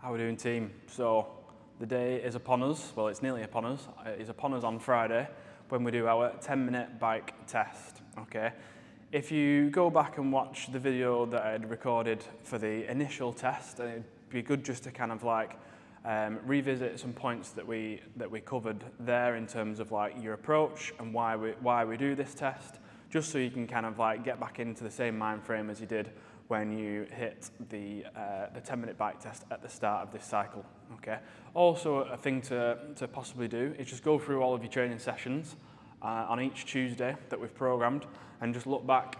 How are we doing, team? So the day is upon us. Well, it's nearly upon us. It is upon us on Friday when we do our 10-minute bike test, okay? If you go back and watch the video that I had recorded for the initial test, it'd be good just to kind of like revisit some points that we covered there in terms of like your approach and why we do this test, just so you can kind of like get back into the same mind frame as you did when you hit the 10-minute bike test at the start of this cycle, okay? Also, a thing to possibly do is just go through all of your training sessions on each Tuesday that we've programmed and just look back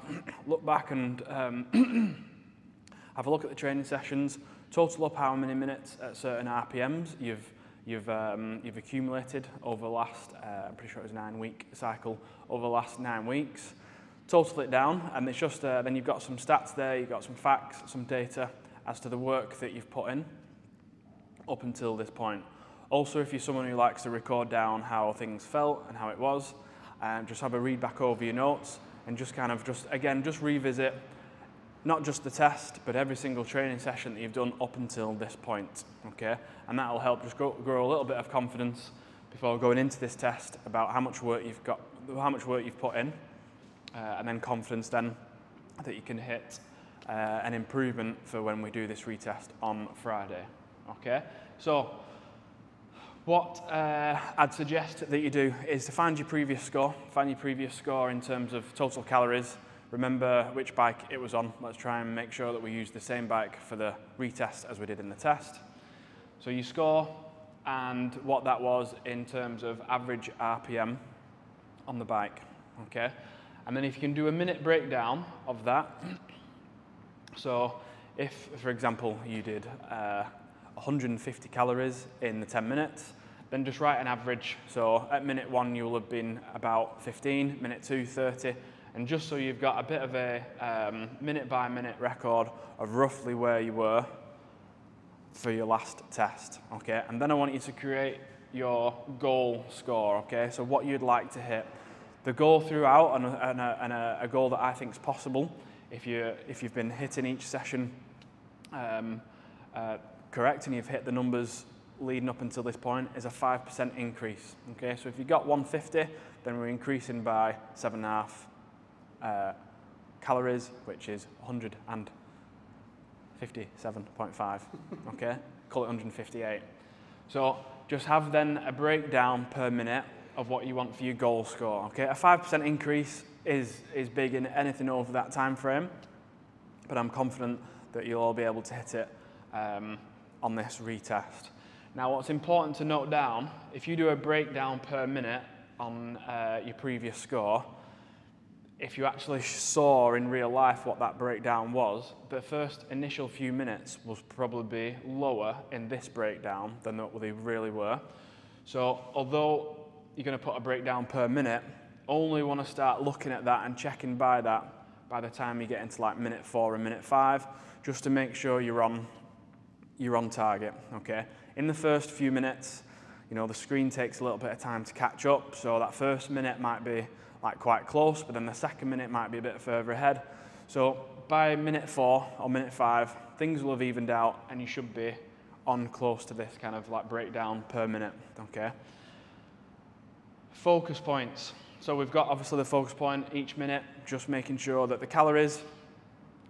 and have a look at the training sessions, total up how many minutes at certain RPMs you've accumulated over the last, I'm pretty sure it was a 9-week cycle, over the last 9 weeks. Total it down, and it's just then you've got some stats there, you've got some facts, some data as to the work that you've put in up until this point. Also, if you're someone who likes to record down how things felt and how it was, just have a read back over your notes and just kind of just revisit not just the test, but every single training session that you've done up until this point, okay? And that'll help just grow a little bit of confidence before going into this test about how much work you've got, how much work you've put in. And then confidence then that you can hit an improvement for when we do this retest on Friday, okay? So what I'd suggest that you do is to find your previous score in terms of total calories, remember which bike it was on. Let's try and make sure that we use the same bike for the retest as we did in the test. So you score and what that was in terms of average RPM on the bike, okay? And then if you can do a minute breakdown of that, so if, for example, you did 150 calories in the 10 minutes, then just write an average. So at minute 1, you'll have been about 15, minute 2, 30, and just so you've got a bit of a minute-by-minute record of roughly where you were for your last test, okay? And then I want you to create your goal score, okay? So what you'd like to hit. The goal throughout, and a goal that I think is possible, if you've been hitting each session correct and you've hit the numbers leading up until this point, is a 5% increase. Okay, so if you got 150, then we're increasing by 7.5 calories, which is 157.5. Okay, call it 158. So just have then a breakdown per minute of what you want for your goal score, okay? A 5% increase is big in anything over that time frame, but I'm confident that you'll all be able to hit it on this retest. Now, what's important to note down, if you do a breakdown per minute on your previous score, if you actually saw in real life what that breakdown was, the first initial few minutes will probably be lower in this breakdown than what they really were. So, although you're going to put a breakdown per minute, only want to start looking at that and checking by that by the time you get into like minute 4 and minute 5, just to make sure you're on target, okay? In the first few minutes, you know, the screen takes a little bit of time to catch up, so that first minute might be like quite close, but then the second minute might be a bit further ahead. So by minute 4 or minute 5, things will have evened out and you should be on close to this kind of like breakdown per minute, okay? Focus points. So we've got obviously the focus point each minute, just making sure that the calories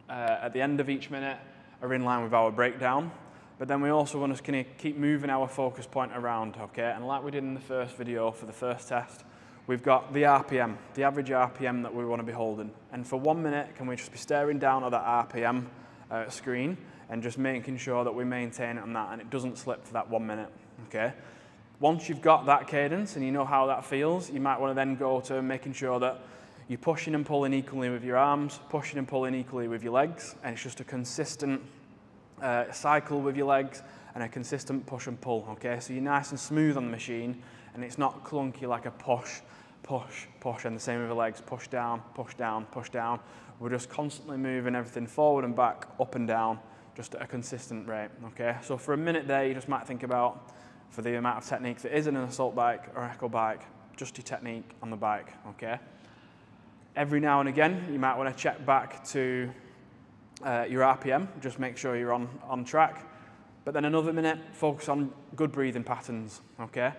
at the end of each minute are in line with our breakdown. But then we also want to kind of keep moving our focus point around, okay? And like we did in the first video for the first test, we've got the RPM, the average RPM that we want to be holding. And for 1 minute, can we just be staring down at that RPM screen and just making sure that we maintain it on that and it doesn't slip for that 1 minute, okay? Once you've got that cadence and you know how that feels, you might want to then go to making sure that you're pushing and pulling equally with your arms, pushing and pulling equally with your legs, and it's just a consistent cycle with your legs and a consistent push and pull, okay? So you're nice and smooth on the machine and it's not clunky like a push, push, push, and the same with the legs, push down, push down, push down. We're just constantly moving everything forward and back, up and down, just at a consistent rate, okay? So for a minute there, you just might think about, for the amount of technique that is in an assault bike or echo bike, just your technique on the bike, okay? Every now and again, you might want to check back to your RPM, just make sure you're on track. but then another minute, focus on good breathing patterns, okay?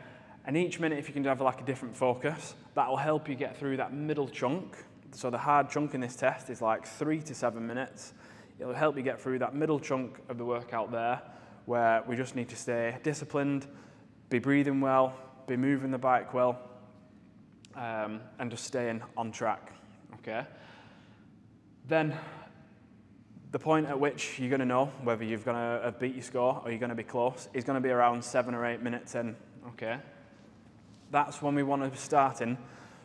And each minute, if you can have like a different focus, that will help you get through that middle chunk. So the hard chunk in this test is like 3 to 7 minutes. It'll help you get through that middle chunk of the workout there, where we just need to stay disciplined, be breathing well, be moving the bike well, and just staying on track, okay? Then the point at which you're going to know whether you're going to beat your score or you're going to be close is going to be around 7 or 8 minutes in, okay? That's when we want to be starting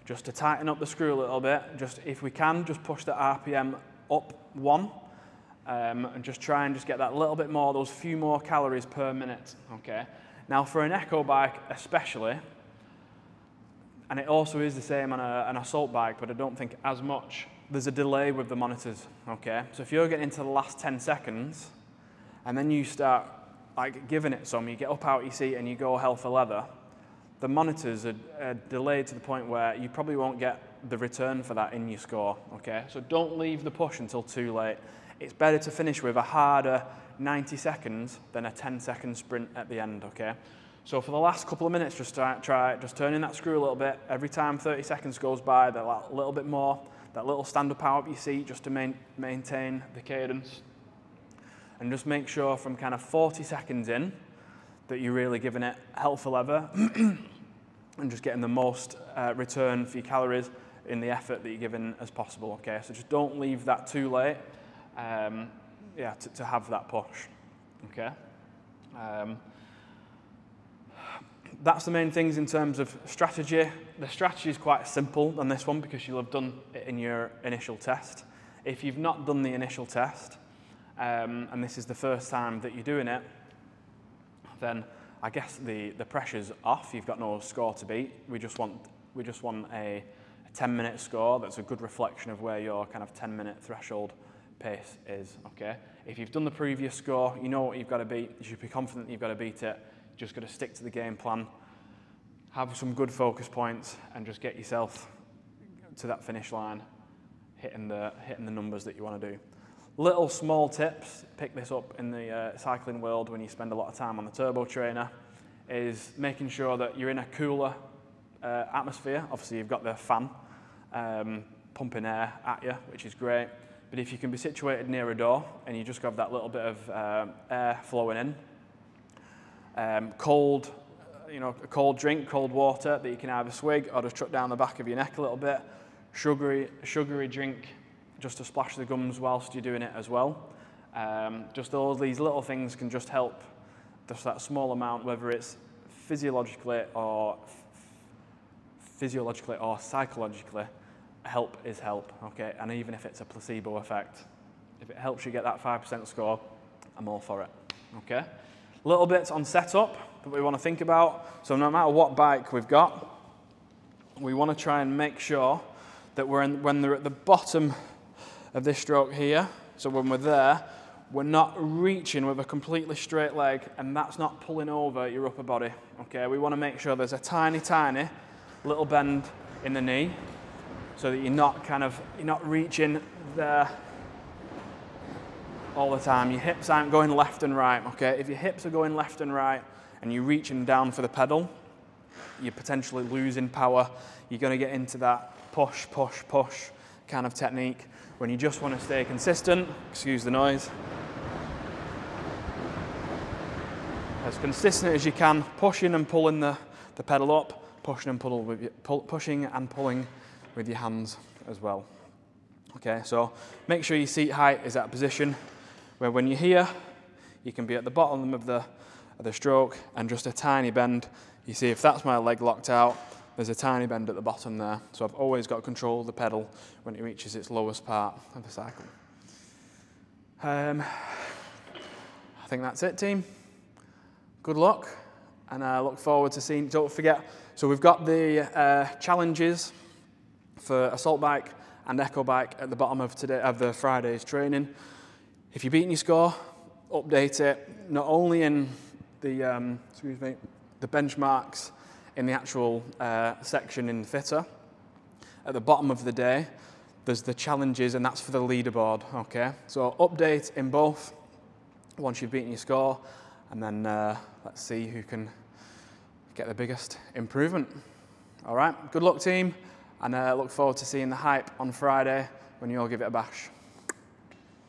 just to tighten up the screw a little bit. Just if we can, just push the RPM up 1 and just try and just get that little bit more, those few more calories per minute, okay? Now for an echo bike especially, and it also is the same on an assault bike, but I don't think as much, there's a delay with the monitors, okay? So if you're getting into the last 10 seconds and then you start like giving it some, you get up out your seat and you go hell for leather, the monitors are delayed to the point where you probably won't get the return for that in your score, okay? So don't leave the push until too late. It's better to finish with a harder 90 seconds than a 10-second sprint at the end, okay? So for the last couple of minutes, just try just turning that screw a little bit. Every time 30 seconds goes by, that little bit more, that little stand up out of your seat just to maintain the cadence. And just make sure from kind of 40 seconds in that you're really giving it hell for leather and just getting the most return for your calories in the effort that you're giving as possible, okay? So just don't leave that too late, to have that push, okay? That's the main things in terms of strategy. The strategy is quite simple on this one because you'll have done it in your initial test. If you've not done the initial test, and this is the first time that you're doing it, then I guess the pressure's off. You've got no score to beat. We just want a 10-minute score that's a good reflection of where your kind of 10-minute threshold pace is, okay? If you've done the previous score, you know what you've got to beat. You should be confident that you've got to beat it. You just got to stick to the game plan, have some good focus points, and just get yourself to that finish line, hitting the numbers that you want to do. Little small tips, pick this up in the cycling world when you spend a lot of time on the turbo trainer, is making sure that you're in a cooler atmosphere. Obviously you've got the fan pumping air at you, which is great. But if you can be situated near a door and you just have that little bit of air flowing in, cold drink, cold water that you can either swig or just chuck down the back of your neck a little bit, sugary drink just to splash the gums whilst you're doing it as well. Just all these little things can just help, just that small amount, whether it's physiologically or psychologically, help is help, okay? And even if it's a placebo effect, if it helps you get that 5% score, I'm all for it, okay? Little bits on setup that we want to think about. So no matter what bike we've got, we want to try and make sure that when they're at the bottom of this stroke here, so when we're there, we're not reaching with a completely straight leg, and that's not pulling over your upper body, okay? We want to make sure there's a tiny little bend in the knee, so that you're not reaching there all the time. Your hips aren't going left and right, okay? If your hips are going left and right and you're reaching down for the pedal, you're potentially losing power. You're going to get into that push kind of technique when you just want to stay consistent, excuse the noise, as consistent as you can, pushing and pulling the pedal up, pushing and pulling with your hands as well. Okay, so make sure your seat height is at a position where when you're here, you can be at the bottom of the stroke and just a tiny bend. You see, if that's my leg locked out, there's a tiny bend at the bottom there. So I've always got control of the pedal when it reaches its lowest part of the cycle. I think that's it, team. Good luck, and I look forward to seeing. Don't forget, so we've got the challenges for assault bike and echo bike at the bottom of the Friday's training. If you're beating your score, update it not only in the the benchmarks in the actual section in the fitter. At the bottom of the day, there's the challenges, and that's for the leaderboard, okay? So update in both once you've beaten your score, and then let's see who can get the biggest improvement. All right, good luck team, and look forward to seeing the hype on Friday when you all give it a bash.